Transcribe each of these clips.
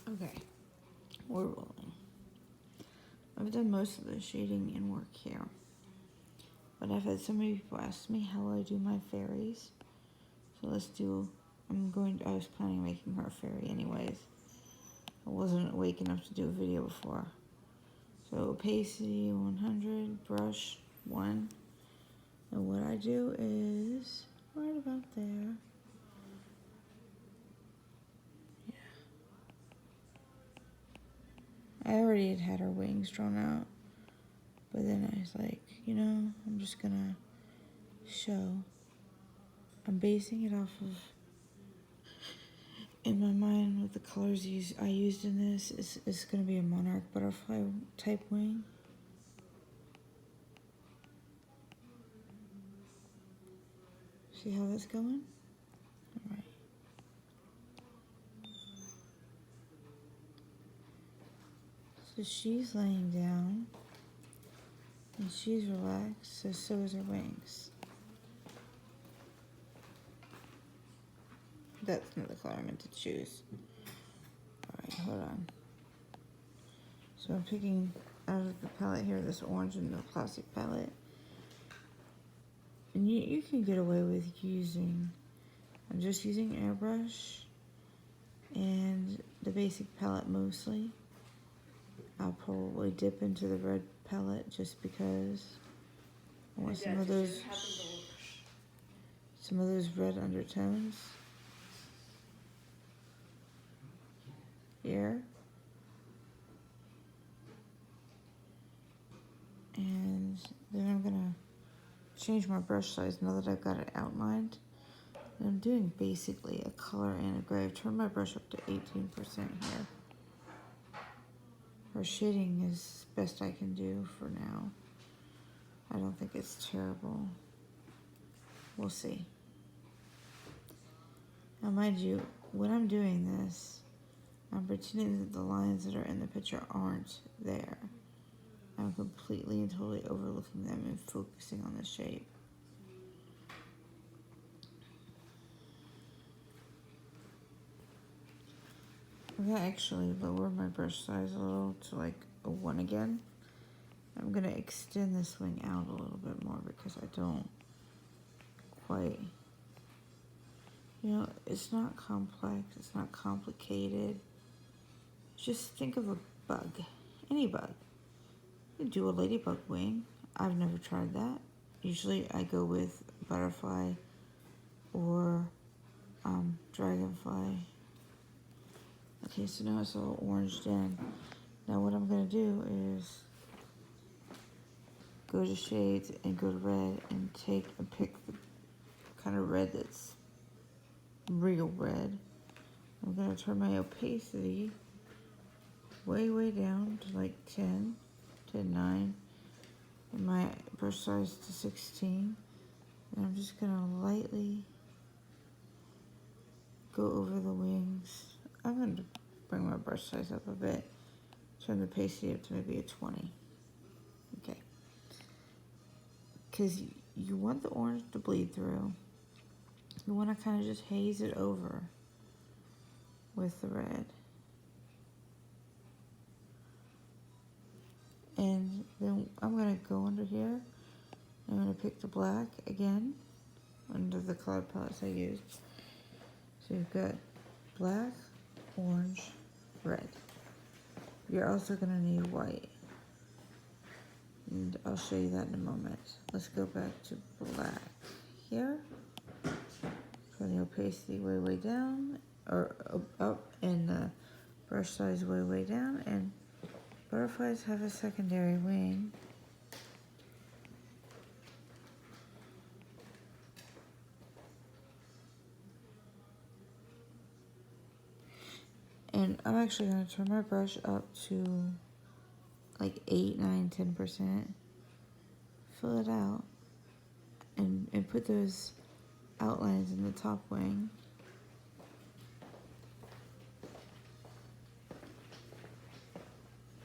Okay, we're rolling. I've done most of the shading and work here, but I've had so many people ask me how I do my fairies. So let's do. I was planning on making her a fairy anyways. I wasn't awake enough to do a video before. So opacity 100, brush 1. And what I do is right about there. I already had her wings drawn out, but then I was like, I'm just gonna show. I'm basing it off of, in my mind, with the colors I used in this, is gonna be a monarch butterfly type wing. See how that's going? All right. So she's laying down, and she's relaxed, so is her wings. That's not the color I meant to choose. Alright, hold on. So I'm picking out of the palette here, this orange in the plastic palette. And you can get away with I'm just using airbrush and the basic palette mostly. I'll probably dip into the red palette just because I want some of those red undertones here. And then I'm gonna change my brush size now that I've got it outlined. And I'm doing basically a color and a gray. I've turned my brush up to 18% here. Her shading is best I can do for now. I don't think it's terrible. We'll see. Now mind you, when I'm doing this, I'm pretending that the lines that are in the picture aren't there. I'm completely and totally overlooking them and focusing on the shape. I'm gonna actually lower my brush size a little to like a 1 again. I'm gonna extend this wing out a little bit more because I don't quite, it's not complex, it's not complicated. Just think of a bug, any bug. You do a ladybug wing. I've never tried that. Usually I go with butterfly or dragonfly. Okay, so now it's all oranged in. Now what I'm gonna do is go to shades and go to red and pick the kind of red that's real red. I'm gonna turn my opacity way down to like 10, 9, and my brush size to 16. And I'm just gonna lightly go over the wings. I'm gonna bring my brush size up a bit. Turn the opacity up to maybe a 20. Okay. Because you want the orange to bleed through. You want to kind of just haze it over with the red. And then I'm going to go under here. I'm going to pick the black again under the color palettes I used. So you've got black, orange, red. You're also going to need white. And I'll show you that in a moment. Let's go back to black here. Turn the opacity way down, or up, and the brush size way down. And butterflies have a secondary wing. And I'm actually going to turn my brush up to like 8, 9, 10%. Fill it out and put those outlines in the top wing.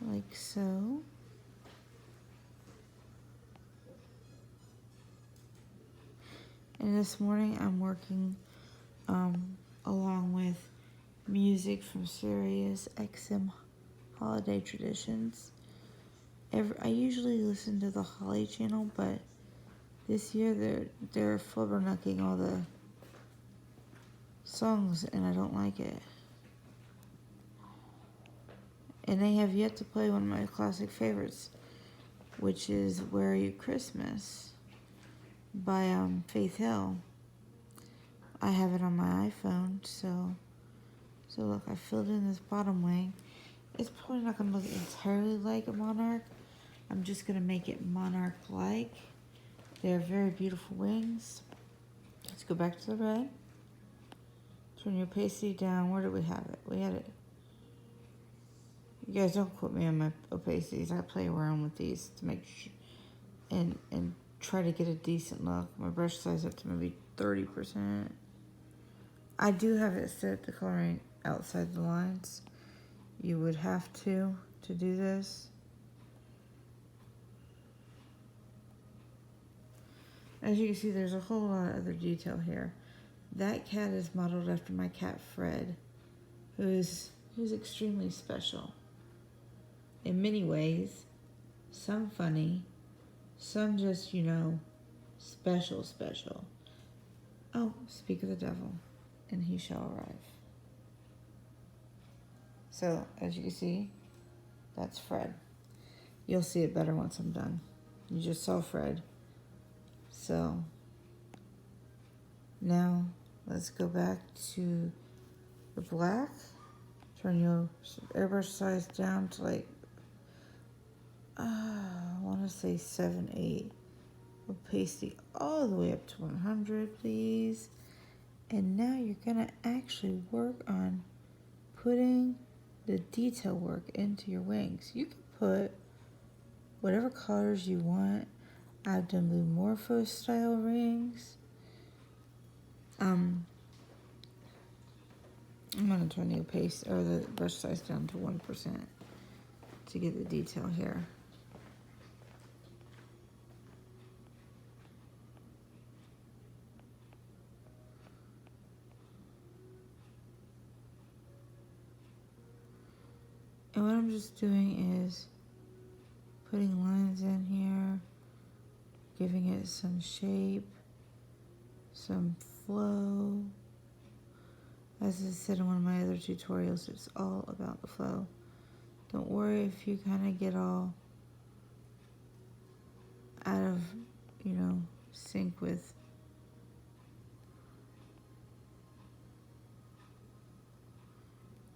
Like so. And this morning I'm working along with music from Sirius XM holiday traditions. I usually listen to the Holly channel, but this year they're flubbernucking all the songs, and I don't like it. And they have yet to play one of my classic favorites, which is "Where Are You Christmas" by Faith Hill. I have it on my iPhone, so look, I filled in this bottom wing. It's probably not going to look entirely like a monarch. I'm just going to make it monarch-like. They're very beautiful wings. Let's go back to the red. Turn your opacity down. Where did we have it? We had it. You guys don't quote me on my opacities. I play around with these to make sure and try to get a decent look. My brush size up to maybe 30%. I do have it set the coloring outside the lines. You would have to do this. As you can see, there's a whole lot of other detail here. That cat is modeled after my cat Fred, who's extremely special. In many ways, some funny, some just, special. Oh, speak of the devil, and he shall arrive. So, as you can see, that's Fred. You'll see it better once I'm done. You just saw Fred. So, now let's go back to the black. Turn your airbrush size down to I want to say 7, 8. Opacity all the way up to 100, please. And now you're going to actually work on putting the detail work into your wings. You can put whatever colors you want. I've done blue morpho style rings. I'm going to turn the opacity or the brush size down to 1% to get the detail here. And what I'm just doing is putting lines in here, giving it some shape, some flow. As I said in one of my other tutorials, it's all about the flow. Don't worry if you kind of get all out of, sync with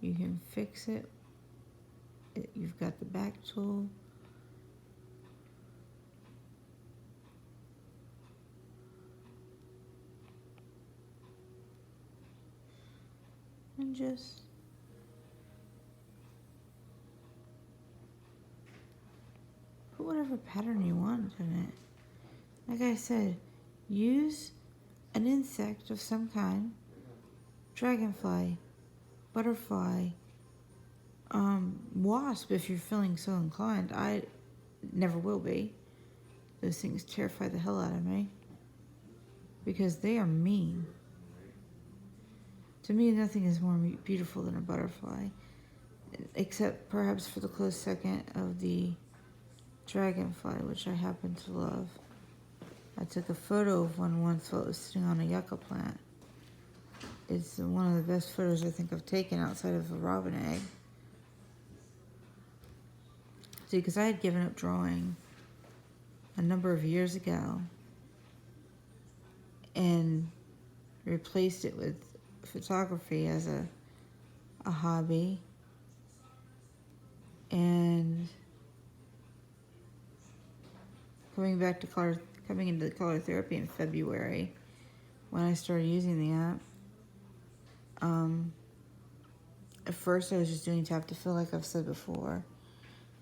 you can fix it. You've got the back tool. And just put whatever pattern you want in it. Like I said, use an insect of some kind, dragonfly, butterfly, wasp if you're feeling so inclined. I never will be. Those things terrify the hell out of me because they are mean. To me, nothing is more beautiful than a butterfly, except perhaps for the close second of the dragonfly, which I happen to love. I took a photo of one once while it was sitting on a yucca plant. It's one of the best photos I think I've taken outside of a robin egg. See, because I had given up drawing a number of years ago and replaced it with photography as a hobby. And coming into the color therapy in February when I started using the app. At first I was just doing tap to fill like I've said before.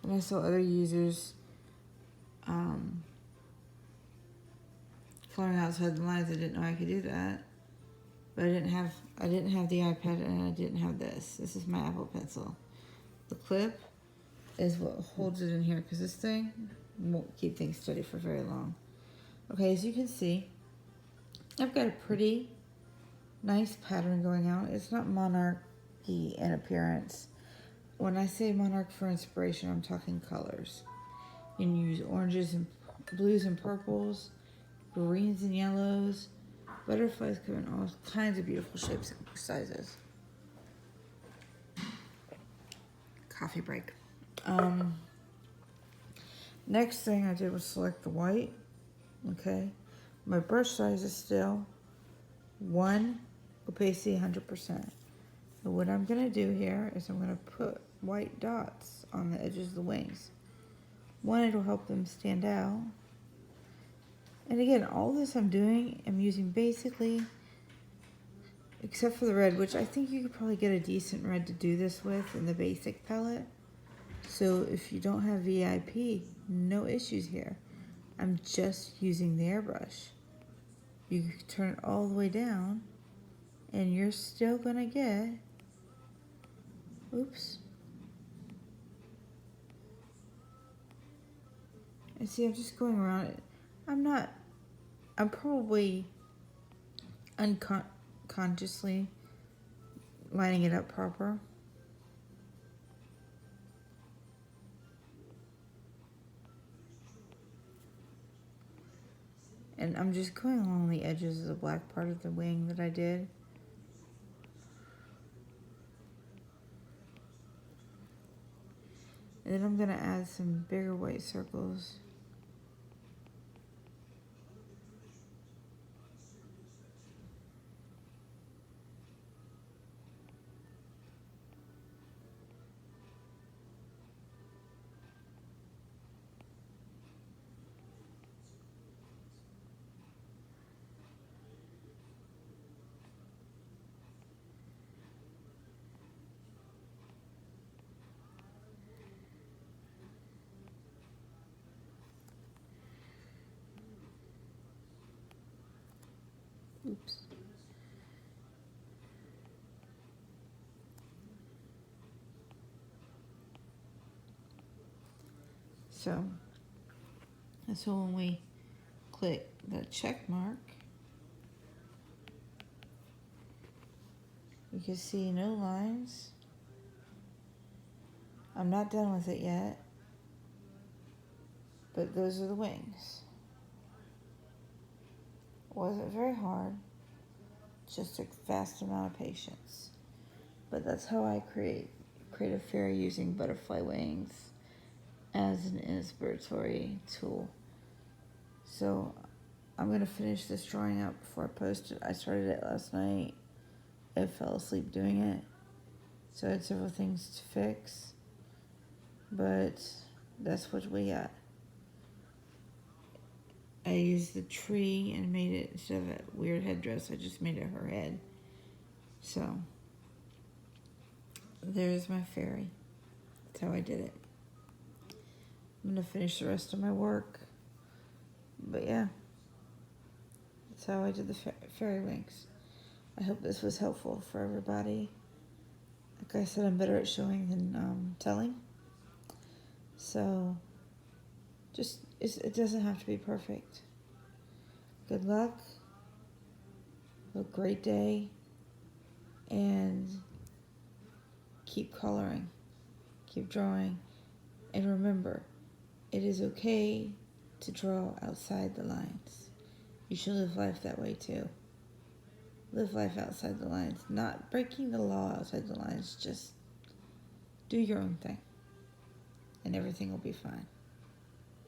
And I saw other users coloring outside the lines. I didn't know I could do that. But I didn't have the iPad and I didn't have this. This is my Apple Pencil. The clip is what holds it in here because this thing won't keep things steady for very long. Okay, as you can see, I've got a pretty nice pattern going out. It's not monarch bulky in appearance. When I say monarch for inspiration, I'm talking colors. You can use oranges and blues and purples, greens and yellows. Butterflies come in all kinds of beautiful shapes and sizes. Coffee break. Next thing I did was select the white. Okay. My brush size is still 1 opacity 100%. So what I'm going to do here is I'm going to put white dots on the edges of the wings. One, it'll help them stand out. And again, all this I'm doing, I'm using basically, except for the red, which I think you could probably get a decent red to do this with in the basic palette. So if you don't have VIP, no issues here. I'm just using the airbrush. You can turn it all the way down and you're still gonna get, oops. And see, I'm just going around it. I'm probably unconsciously lining it up proper. And I'm just going along the edges of the black part of the wing that I did. And then I'm gonna add some bigger white circles. Oops. So when we click the check mark, you can see no lines. I'm not done with it yet, but those are the wings. It wasn't very hard, just a vast amount of patience. But that's how I create a fairy using butterfly wings as an inspiratory tool. So I'm going to finish this drawing up before I post it. I started it last night. I fell asleep doing it. So I had several things to fix. But that's what we got. I used the tree and made it, instead of a weird headdress, I just made it her head. So there's my fairy. That's how I did it. I'm going to finish the rest of my work. But yeah, that's how I did the fairy wings. I hope this was helpful for everybody. Like I said, I'm better at showing than telling. So it doesn't have to be perfect. Good luck. Have a great day. And keep coloring. Keep drawing. And remember, it is okay to draw outside the lines. You should live life that way too. Live life outside the lines. Not breaking the law outside the lines. Just do your own thing. And everything will be fine.